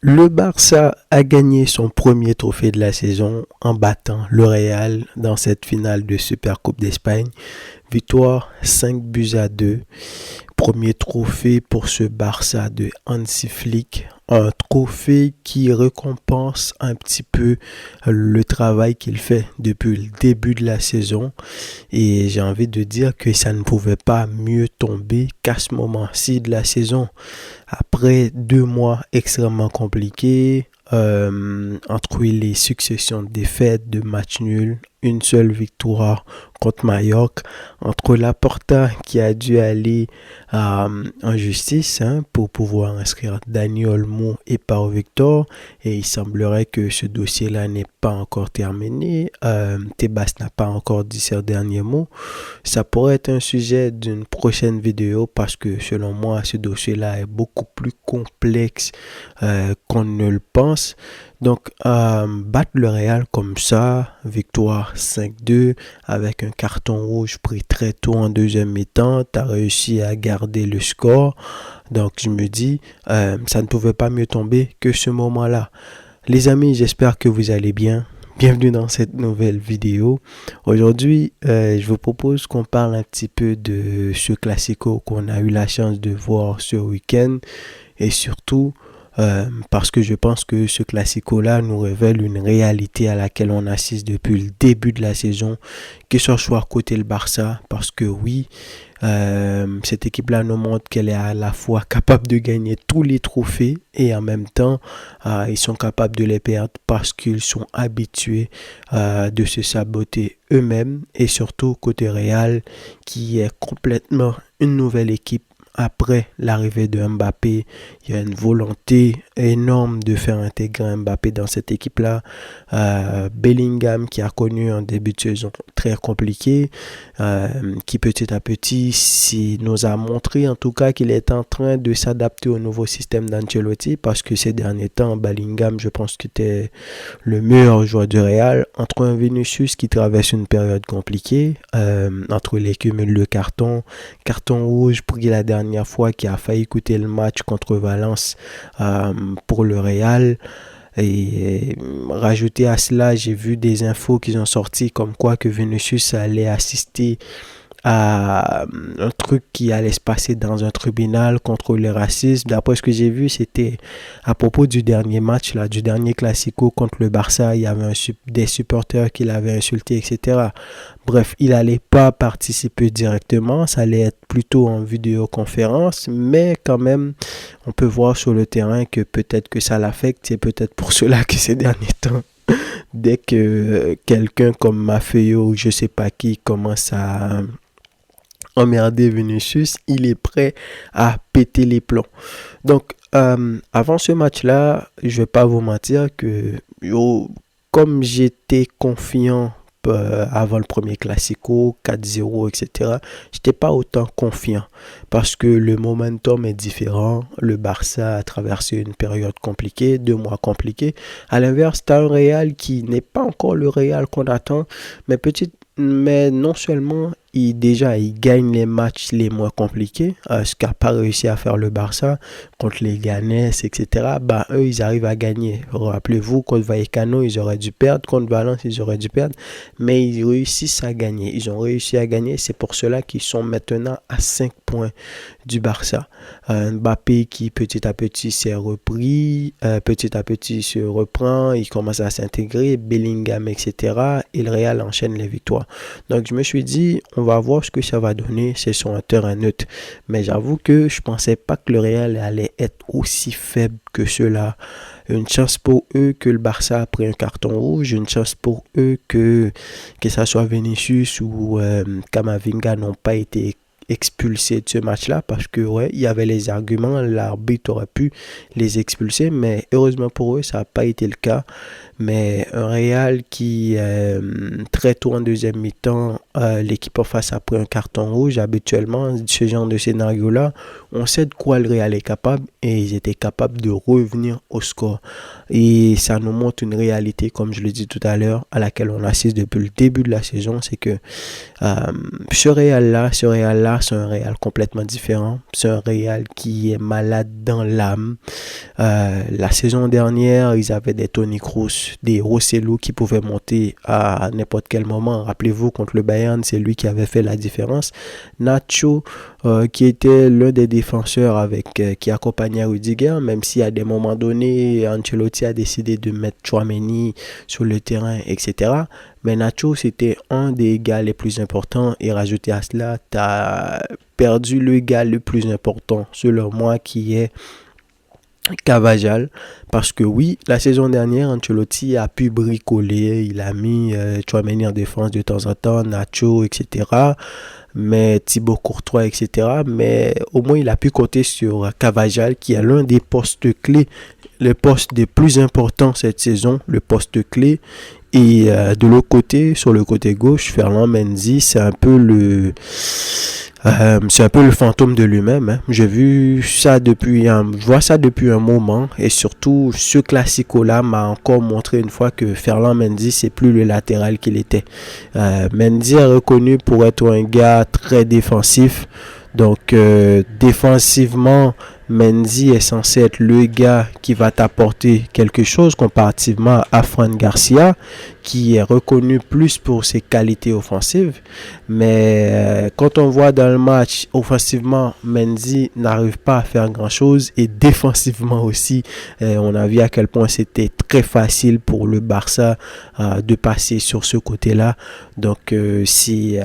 Le Barça a gagné son premier trophée de la saison en battant le Real dans cette finale de Supercoupe d'Espagne. Victoire 5 buts à 2. Premier trophée pour ce Barça de Hansi Flick. Un trophée qui récompense un petit peu le travail qu'il fait depuis le début de la saison. Et j'ai envie de dire que ça ne pouvait pas mieux tomber qu'à ce moment-ci de la saison. Après 2 mois extrêmement compliqués, entre les successions de défaites, de matchs nuls, une seule victoire contre Mallorca, entre Laporta qui a dû aller en justice pour pouvoir inscrire Dani Olmo et Pau Victor, et il semblerait que ce dossier-là n'est pas encore terminé. Tebas n'a pas encore dit ses derniers mots. Ça pourrait être un sujet d'une prochaine vidéo parce que selon moi, ce dossier-là est beaucoup plus complexe qu'on ne le pense. Donc, battre le Real comme ça, victoire 5-2 avec un carton rouge pris très tôt en deuxième mi-temps, tu as réussi à garder le score. Donc, je me dis, ça ne pouvait pas mieux tomber que ce moment-là. Les amis, j'espère que vous allez bien. Bienvenue dans cette nouvelle vidéo. Aujourd'hui, je vous propose qu'on parle un petit peu de ce classico qu'on a eu la chance de voir ce week-end et surtout parce que je pense que ce classico-là nous révèle une réalité à laquelle on assiste depuis le début de la saison, que ce soit côté le Barça, parce que oui, cette équipe-là nous montre qu'elle est à la fois capable de gagner tous les trophées et en même temps, ils sont capables de les perdre parce qu'ils sont habitués de se saboter eux-mêmes, et surtout côté Real, qui est complètement une nouvelle équipe. Après l'arrivée de Mbappé, il y a une volonté énorme de faire intégrer Mbappé dans cette équipe-là. Bellingham, qui a connu un début de saison très compliqué, qui petit à petit nous a montré en tout cas qu'il est en train de s'adapter au nouveau système d'Ancelotti, parce que ces derniers temps, Bellingham, je pense que c'était le meilleur joueur du Real, entre un Vinicius qui traverse une période compliquée, entre les cumuls de carton rouge pris la dernière fois, qui a failli coûter le match contre Valence pour le Real. Et rajouter à cela, j'ai vu des infos qui ont sorti comme quoi que Vinicius allait assister à un truc qui allait se passer dans un tribunal contre le racisme. D'après ce que j'ai vu, c'était à propos du dernier match, là, du dernier classico contre le Barça. Il y avait des supporters qui l'avaient insulté, etc. Bref, il n'allait pas participer directement, ça allait être plutôt en vidéoconférence, mais quand même, on peut voir sur le terrain que peut-être que ça l'affecte. C'est peut-être pour cela que ces derniers temps, dès que quelqu'un comme Maffeo ou je sais pas qui commence à emmerder Vinicius, il est prêt à péter les plombs. Donc, avant ce match-là, je vais pas vous mentir que comme j'étais confiant avant le premier classico, 4-0, etc., j'étais pas autant confiant parce que le momentum est différent. Le Barça a traversé une période compliquée, 2 mois compliqués. À l'inverse, tu as un Real qui n'est pas encore le Real qu'on attend, mais non seulement il gagne les matchs les moins compliqués, ce qu'a pas réussi à faire le Barça contre les Ganes, etc. Bah, eux, ils arrivent à gagner. Rappelez-vous, contre Vallecano, ils auraient dû perdre. Contre Valence, ils auraient dû perdre. Mais ils réussissent à gagner. Ils ont réussi à gagner. C'est pour cela qu'ils sont maintenant à 5 points du Barça. Mbappé qui petit à petit s'est repris, petit à petit se reprend, il commence à s'intégrer, Bellingham, etc. Et le Real enchaîne les victoires. Donc je me suis dit, on va voir ce que ça va donner. C'est sur un terrain neutre. Mais j'avoue que je pensais pas que le Real allait être aussi faible que cela. Une chance pour eux que le Barça a pris un carton rouge, une chance pour eux que ça soit Vinicius ou Camavinga n'ont pas été expulsés de ce match-là, parce que ouais, il y avait les arguments, l'arbitre aurait pu les expulser, mais heureusement pour eux, ça n'a pas été le cas. Mais un Real qui, très tôt en deuxième mi-temps, l'équipe en face a pris un carton rouge. Habituellement, ce genre de scénario-là, on sait de quoi le Real est capable et ils étaient capables de revenir au score. Et ça nous montre une réalité, comme je le dis tout à l'heure, à laquelle on assiste depuis le début de la saison, c'est que ce Real-là là, c'est un Real complètement différent. C'est un Real qui est malade dans l'âme. La saison dernière, ils avaient des Toni Kroos, des Rosselló qui pouvaient monter à n'importe quel moment. Rappelez-vous, contre le Bayern, c'est lui qui avait fait la différence. Nacho, qui était l'un des défenseurs qui accompagnait Rudiger, même si à des moments donnés, Ancelotti a décidé de mettre Tchouaméni sur le terrain, etc. Mais Nacho, c'était un des gars les plus importants. Et rajouté à cela, tu as perdu le gars le plus important, selon moi, qui est Carvajal, parce que oui, la saison dernière, Ancelotti a pu bricoler, il a mis Tchouaméni en défense de temps en temps, Nacho, etc., mais Thibaut Courtois, etc., mais au moins il a pu compter sur Carvajal, qui est l'un des postes clés, le poste des plus importants cette saison, le poste clé. Et de l'autre côté, sur le côté gauche, Ferland Mendy, c'est un peu le fantôme de lui-même. Hein. Je vois ça depuis un moment, et surtout ce classico-là m'a encore montré une fois que Ferland Mendy, c'est plus le latéral qu'il était. Mendy est reconnu pour être un gars très défensif. Donc défensivement, Mendy est censé être le gars qui va t'apporter quelque chose comparativement à Fran Garcia, qui est reconnu plus pour ses qualités offensives. Mais quand on voit dans le match, offensivement, Mendy n'arrive pas à faire grand-chose. Et défensivement aussi, on a vu à quel point c'était très facile pour le Barça de passer sur ce côté-là. Donc, si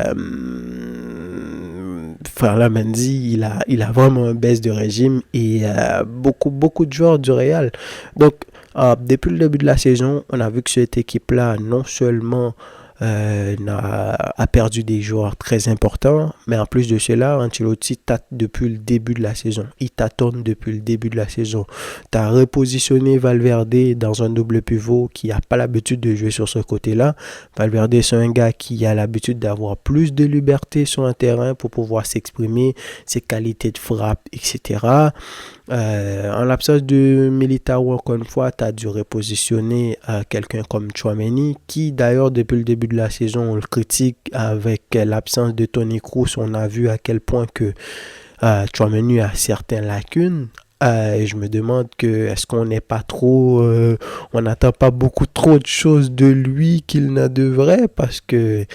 Ferland Mendy, il a vraiment un baisse de régime. Et beaucoup de joueurs du Real. Donc, depuis le début de la saison, on a vu que cette équipe-là, non seulement a perdu des joueurs très importants, mais en plus de cela, Ancelotti tâte depuis le début de la saison. Il tâtonne depuis le début de la saison. Tu as repositionné Valverde dans un double pivot qui n'a pas l'habitude de jouer sur ce côté-là. Valverde, c'est un gars qui a l'habitude d'avoir plus de liberté sur un terrain pour pouvoir s'exprimer, ses qualités de frappe, etc. En l'absence de Militao, encore une fois, tu as dû repositionner quelqu'un comme Tchouaméni, qui d'ailleurs depuis le début de la saison, on le critique avec l'absence de Toni Kroos. On a vu à quel point que Tchouaméni a certaines lacunes. Et je me demande est-ce qu'on n'est pas trop, on n'attend pas beaucoup trop de choses de lui qu'il ne devrait, parce que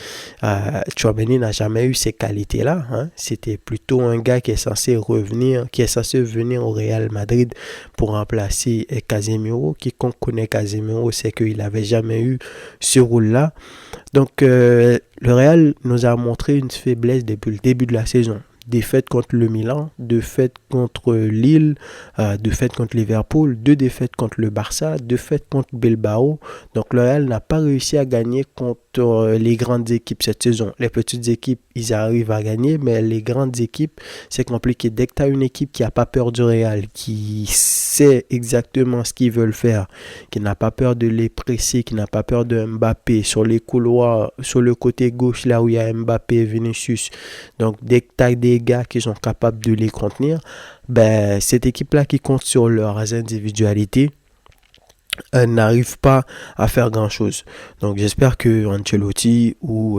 Tchouaméni n'a jamais eu ces qualités-là. Hein. C'était plutôt un gars qui est censé venir au Real Madrid pour remplacer Casemiro. Quiconque connaît Casemiro sait qu'il n'avait jamais eu ce rôle-là. Donc le Real nous a montré une faiblesse depuis le début de la saison. Défaite contre le Milan, défaite contre Lille, défaite contre Liverpool, 2 défaites contre le Barça, défaite contre Bilbao. Donc le Real n'a pas réussi à gagner contre les grandes équipes cette saison. Les petites équipes, ils arrivent à gagner, mais les grandes équipes, c'est compliqué. Dès que tu as une équipe qui n'a pas peur du Real, qui sait exactement ce qu'ils veulent faire, qui n'a pas peur de les presser, qui n'a pas peur de Mbappé sur les couloirs, sur le côté gauche, là où il y a Mbappé et Vinicius. Donc dès que tu as des gars qui sont capables de les contenir, ben, cette équipe-là qui compte sur leurs individualités n'arrive pas à faire grand-chose. Donc j'espère que Ancelotti ou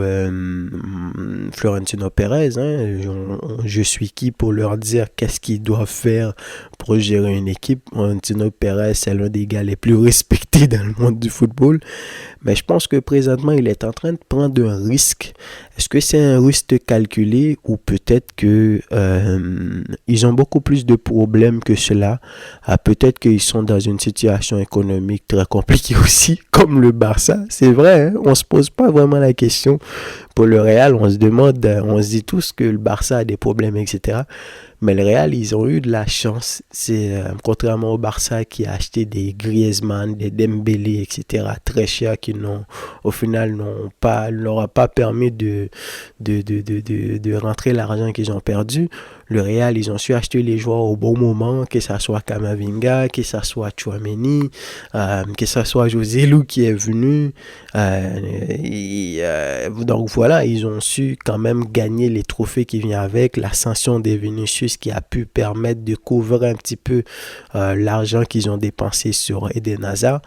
Florentino Pérez, je suis qui pour leur dire qu'est-ce qu'ils doivent faire pour gérer une équipe. Florentino Pérez, c'est l'un des gars les plus respectés dans le monde du football. Mais je pense que présentement, il est en train de prendre un risque. Est-ce que c'est un risque calculé, ou peut-être que ils ont beaucoup plus de problèmes que cela. Peut-être qu'ils sont dans une situation économique très compliquée aussi, comme le Barça. C'est vrai, hein? On ne se pose pas vraiment la question. Pour le Real, on se dit tous que le Barça a des problèmes, etc. Mais le Real, ils ont eu de la chance. C'est contrairement au Barça qui a acheté des Griezmann, des Dembélé, etc. très chers, qui au final leur a pas permis de rentrer l'argent qu'ils ont perdu. Le Real, ils ont su acheter les joueurs au bon moment, que ça soit Camavinga, que ça soit Tchouaméni, que ça soit Joselu qui est venu. Donc voilà, ils ont su quand même gagner les trophées qui viennent avec, l'ascension des Vinicius qui a pu permettre de couvrir un petit peu l'argent qu'ils ont dépensé sur Eden Hazard.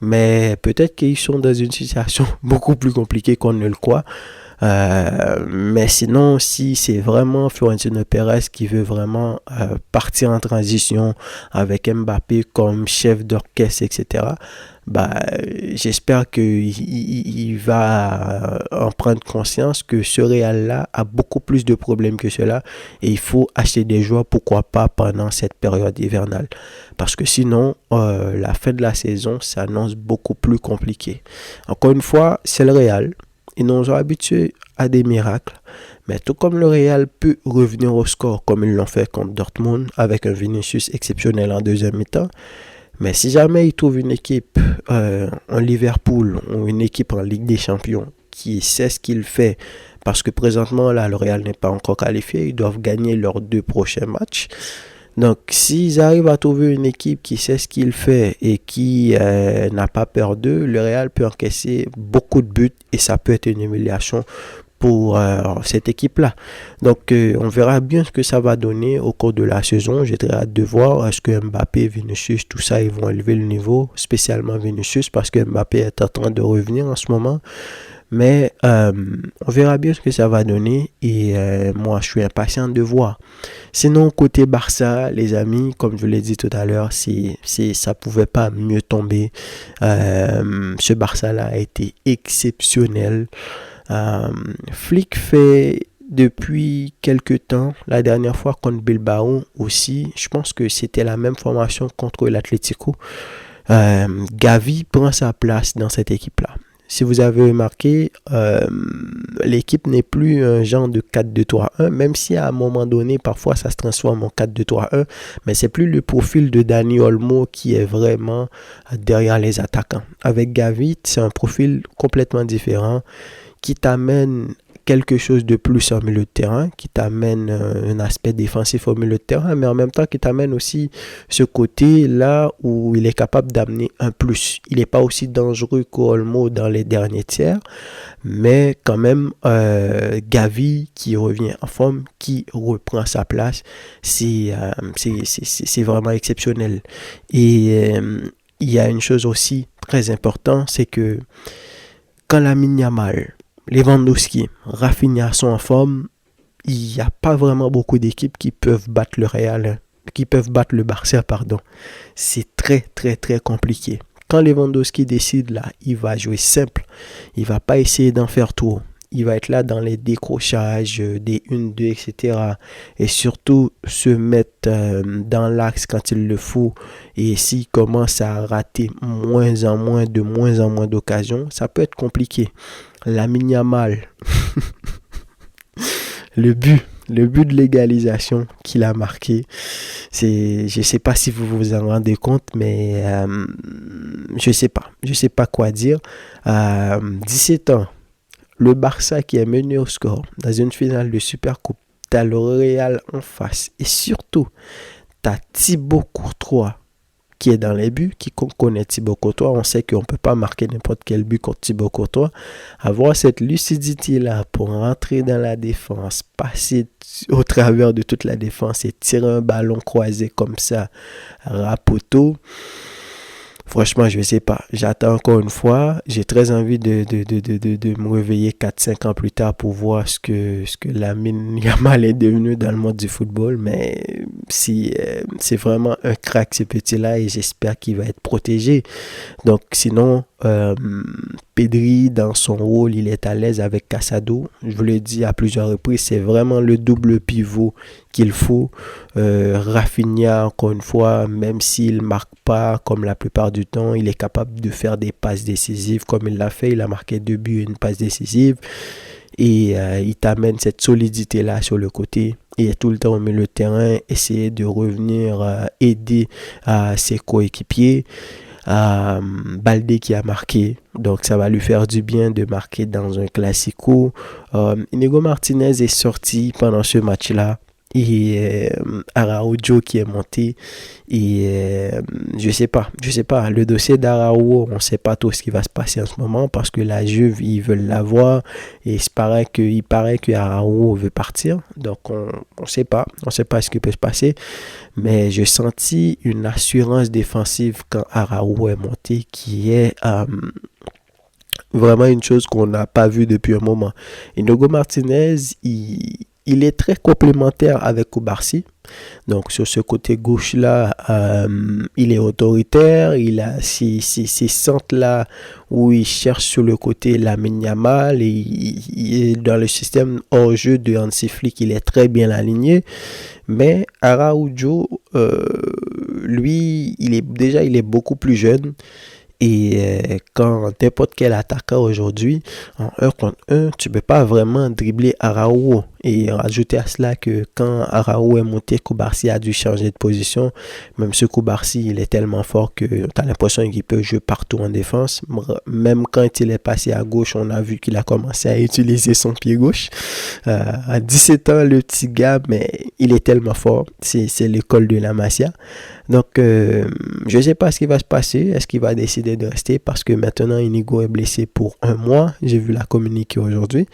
Mais peut-être qu'ils sont dans une situation beaucoup plus compliquée qu'on ne le croit. Mais sinon, si c'est vraiment Florentino Pérez qui veut vraiment partir en transition avec Mbappé comme chef d'orchestre, etc., bah, j'espère qu'il va en prendre conscience que ce Real-là a beaucoup plus de problèmes que cela et il faut acheter des joueurs, pourquoi pas pendant cette période hivernale. Parce que sinon, la fin de la saison s'annonce beaucoup plus compliquée. Encore une fois, c'est le Real. Ils nous ont habitués à des miracles. Mais tout comme le Real peut revenir au score comme ils l'ont fait contre Dortmund avec un Vinicius exceptionnel en deuxième mi-temps, mais si jamais ils trouvent une équipe en Liverpool ou une équipe en Ligue des Champions qui sait ce qu'il fait, parce que présentement là le Real n'est pas encore qualifié, ils doivent gagner leurs 2 prochains matchs. Donc s'ils arrivent à trouver une équipe qui sait ce qu'il fait et qui n'a pas peur d'eux, le Real peut encaisser beaucoup de buts et ça peut être une humiliation pour cette équipe-là. Donc, on verra bien ce que ça va donner au cours de la saison. J'ai très hâte de voir est-ce que Mbappé, Vinicius, tout ça, ils vont élever le niveau, spécialement Vinicius, parce que Mbappé est en train de revenir en ce moment. Mais on verra bien ce que ça va donner et moi, je suis impatient de voir. Sinon, côté Barça, les amis, comme je l'ai dit tout à l'heure, ça pouvait pas mieux tomber. Ce Barça-là a été exceptionnel. Flick fait depuis quelques temps, la dernière fois contre Bilbao aussi, je pense que c'était la même formation contre l'Atlético. Gavi prend sa place dans cette équipe-là. Si vous avez remarqué, l'équipe n'est plus un genre de 4-2-3-1, même si à un moment donné, parfois ça se transforme en 4-2-3-1, mais c'est plus le profil de Dani Olmo qui est vraiment derrière les attaquants. Avec Gavi, c'est un profil complètement différent qui t'amène quelque chose de plus en milieu de terrain, qui t'amène un aspect défensif au milieu de terrain, mais en même temps qui t'amène aussi ce côté là où il est capable d'amener un plus. Il n'est pas aussi dangereux qu'Olmo dans les derniers tiers, mais quand même Gavi qui revient en forme, qui reprend sa place, c'est vraiment exceptionnel. Et il y a une chose aussi très importante, c'est que quand Lamine Yamal, Lewandowski, Rafinha sont en forme, il n'y a pas vraiment beaucoup d'équipes qui peuvent battre le Real, qui peuvent battre le Barça, pardon. C'est très, très, très compliqué. Quand Lewandowski décide là, il va jouer simple. Il ne va pas essayer d'en faire trop. Il va être là dans les décrochages, des 1-2, etc. Et surtout se mettre dans l'axe quand il le faut. Et s'il commence à rater de moins en moins d'occasions, ça peut être compliqué. Lamine Yamal, le but de l'égalisation qu'il a marqué, je ne sais pas si vous vous en rendez compte, mais je sais pas quoi dire. 17 ans, le Barça qui est mené au score dans une finale de Supercoupe, t'as le Real en face et surtout t'as Thibaut Courtois qui est dans les buts. Quiconque connaît Thibaut Courtois, on sait qu'on ne peut pas marquer n'importe quel but contre Thibaut Courtois. Avoir cette lucidité-là pour rentrer dans la défense, passer au travers de toute la défense et tirer un ballon croisé comme ça, rapoteau. Franchement, je ne sais pas. J'attends encore une fois. J'ai très envie de me réveiller 4-5 ans plus tard pour voir ce que Lamine Yamal est devenu dans le monde du football. Mais c'est vraiment un crack ce petit-là et j'espère qu'il va être protégé. Donc sinon, Pedri, dans son rôle, il est à l'aise avec Casado. Je vous l'ai dit à plusieurs reprises, c'est vraiment le double pivot qu'il faut. Rafinha, encore une fois, même s'il ne marque pas comme la plupart du temps, il est capable de faire des passes décisives comme il l'a fait. Il a marqué 2 buts et une passe décisive. Et il t'amène cette solidité-là sur le côté. Il est tout le temps au milieu de terrain, essayer de revenir aider ses coéquipiers. Baldé qui a marqué, donc ça va lui faire du bien de marquer dans un classico. Inigo Martinez est sorti pendant ce match-là et Araujo qui est monté et je sais pas le dossier d'Araujo, on sait pas trop ce qui va se passer en ce moment parce que la Juve ils veulent l'avoir et il paraît que Araujo veut partir, donc on sait pas ce qui peut se passer, mais j'ai senti une assurance défensive quand Araujo est monté qui est vraiment une chose qu'on n'a pas vue depuis un moment. Inigo Martinez, il est très complémentaire avec Koubarsi. Donc sur ce côté gauche-là, il est autoritaire, il a ces centres-là où il cherche sur le côté Lamine Yamal, et il est dans le système hors-jeu de Hansi Flick, il est très bien aligné. Mais Araujo, lui, il est beaucoup plus jeune. Et quand n'importe quel attaquant aujourd'hui, en 1 contre 1, tu ne peux pas vraiment dribbler Araujo. Et rajouter à cela que quand Araujo est monté, Koubarsi a dû changer de position. Même ce Koubarsi, il est tellement fort que tu as l'impression qu'il peut jouer partout en défense. Même quand il est passé à gauche, on a vu qu'il a commencé à utiliser son pied gauche. À 17 ans, le petit gars, mais il est tellement fort. C'est l'école de la Masia. Donc, je ne sais pas ce qui va se passer. Est-ce qu'il va décider de rester? Parce que maintenant, Inigo est blessé pour 1 mois. J'ai vu la communiquer aujourd'hui.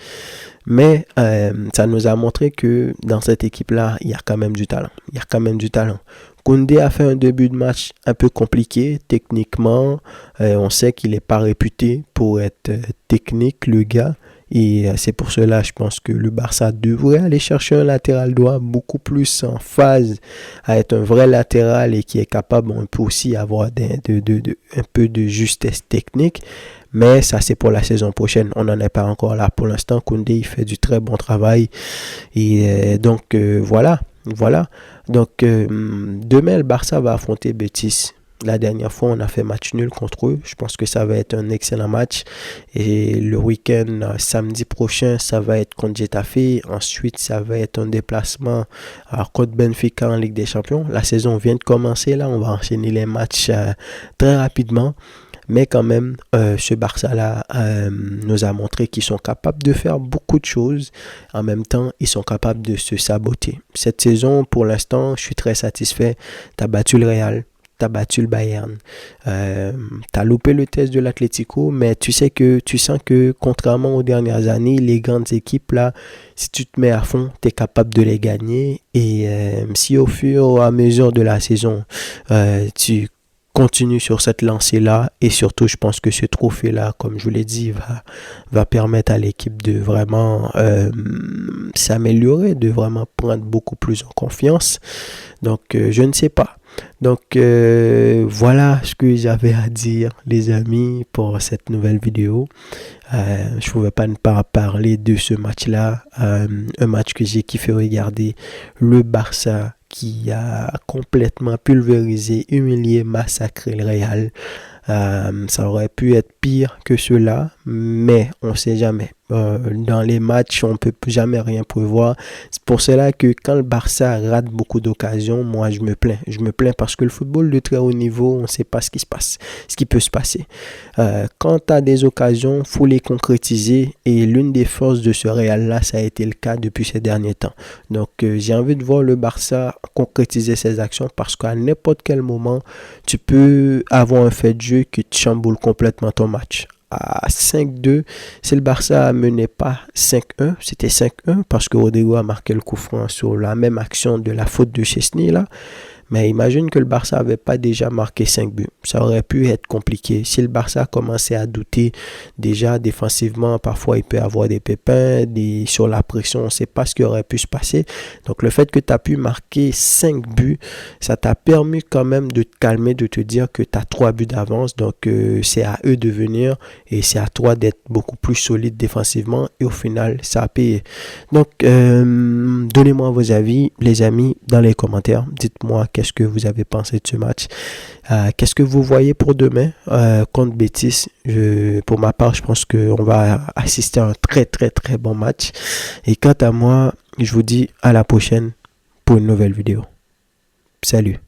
Mais ça nous a montré que dans cette équipe-là, il y a quand même du talent. Il y a quand même du talent. Koundé a fait un début de match un peu compliqué techniquement. On sait qu'il n'est pas réputé pour être technique, le gars. Et c'est pour cela, je pense que le Barça devrait aller chercher un latéral droit beaucoup plus en phase à être un vrai latéral et qui est capable, on peut aussi avoir un peu de justesse technique. Mais ça, c'est pour la saison prochaine. On n'en est pas encore là. Pour l'instant, Koundé, il fait du très bon travail. Et donc, voilà. Donc, demain, le Barça va affronter Betis. La dernière fois, on a fait match nul contre eux. Je pense que ça va être un excellent match. Et le week-end, samedi prochain, ça va être contre Getafe. Ensuite, ça va être un déplacement contre Benfica en Ligue des Champions. La saison vient de commencer. Là, on va enchaîner les matchs très rapidement. Mais quand même, ce Barça-là nous a montré qu'ils sont capables de faire beaucoup de choses. En même temps, ils sont capables de se saboter. Cette saison, pour l'instant, je suis très satisfait. Tu as battu le Real. Tu as battu le Bayern. Tu as loupé le test de l'Atlético, mais tu sens que contrairement aux dernières années, les grandes équipes, là, si tu te mets à fond, tu es capable de les gagner. Et si au fur et à mesure de la saison, tu continue sur cette lancée-là, et surtout, je pense que ce trophée-là, comme je vous l'ai dit, va permettre à l'équipe de vraiment s'améliorer, de vraiment prendre beaucoup plus en confiance. Donc, je ne sais pas. Donc, voilà ce que j'avais à dire, les amis, pour cette nouvelle vidéo. Je ne pouvais pas ne pas parler de ce match-là, un match que j'ai kiffé regarder, le Barça qui a complètement pulvérisé, humilié, massacré le Real. Ça aurait pu être pire que cela, mais on ne sait jamais. Dans les matchs, on ne peut jamais rien prévoir. C'est pour cela que quand le Barça rate beaucoup d'occasions, moi je me plains. Je me plains parce que le football de très haut niveau, on ne sait pas ce qui se passe, ce qui peut se passer. Quand tu as des occasions, il faut les concrétiser. Et l'une des forces de ce Real-là, ça a été le cas depuis ces derniers temps. Donc j'ai envie de voir le Barça concrétiser ses actions parce qu'à n'importe quel moment, tu peux avoir un fait de jeu qui te chamboule complètement ton match. À 5-2, si le Barça ne menait pas 5-1, c'était 5-1 parce que Rodrigo a marqué le coup franc sur la même action de la faute de Chesney là. Mais imagine que le Barça n'avait pas déjà marqué 5 buts. Ça aurait pu être compliqué. Si le Barça commençait à douter, déjà défensivement, parfois il peut avoir des pépins, sur la pression, on ne sait pas ce qui aurait pu se passer. Donc le fait que tu as pu marquer 5 buts, ça t'a permis quand même de te calmer, de te dire que tu as 3 buts d'avance. Donc c'est à eux de venir et c'est à toi d'être beaucoup plus solide défensivement. Et au final, ça a payé. Donc donnez-moi vos avis, les amis, dans les commentaires. Dites-moi qu'est-ce que vous avez pensé de ce match. Qu'est-ce que vous voyez pour demain contre Betis? Pour ma part, je pense qu'on va assister à un très très très bon match. Et quant à moi, je vous dis à la prochaine pour une nouvelle vidéo. Salut!